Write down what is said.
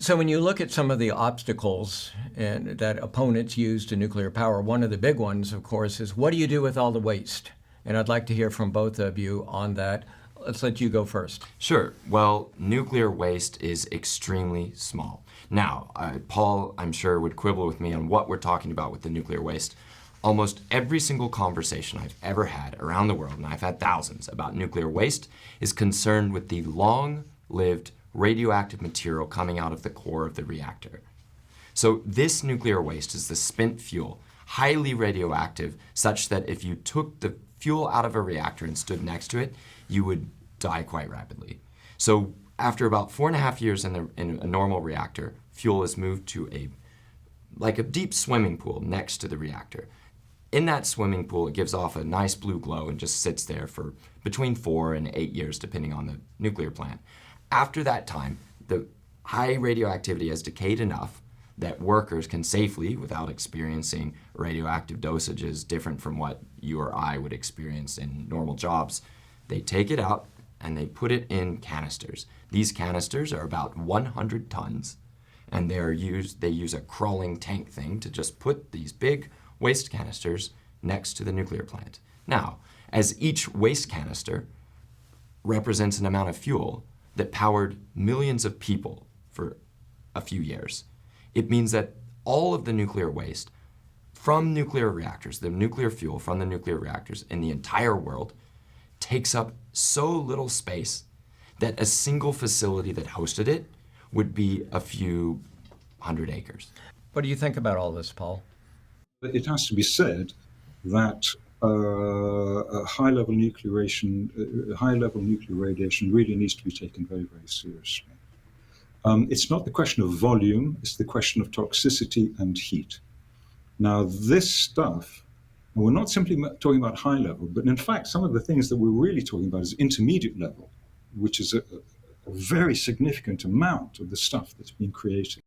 So when you look at some of the obstacles that opponents use to nuclear power, one of the big ones, of course, is what do you do with all the waste? And I'd like to hear from both of you on that. Let's let you go first. Sure. Well, nuclear waste is extremely small. Now, Paul, I'm sure, would quibble with me on what we're talking about with the nuclear waste. Almost every single conversation I've ever had around the world, and I've had thousands, about nuclear waste is concerned with the long-lived radioactive material coming out of the core of the reactor. So this nuclear waste is the spent fuel, highly radioactive, such that if you took the fuel out of a reactor and stood next to it, you would die quite rapidly. So after about 4.5 years in a normal reactor, fuel is moved to like a deep swimming pool next to the reactor. In that swimming pool, it gives off a nice blue glow and just sits there for between 4 and 8 years, depending on the nuclear plant. After that time, the high radioactivity has decayed enough that workers can safely, without experiencing radioactive dosages different from what you or I would experience in normal jobs, they take it out and they put it in canisters. These canisters are about 100 tons, and they use a crawling tank thing to just put these big waste canisters next to the nuclear plant. Now, as each waste canister represents an amount of fuel that powered millions of people for a few years, it means that all of the nuclear waste from nuclear reactors, the nuclear fuel from the nuclear reactors in the entire world, takes up so little space that a single facility that hosted it would be a few hundred acres. What do you think about all this, Paul? It has to be said that high-level nuclear radiation really needs to be taken very, very seriously. It's not the question of volume, it's the question of toxicity and heat. Now, this stuff, and we're not simply talking about high level, but in fact, some of the things that we're really talking about is intermediate level, which is a very significant amount of the stuff that's been created.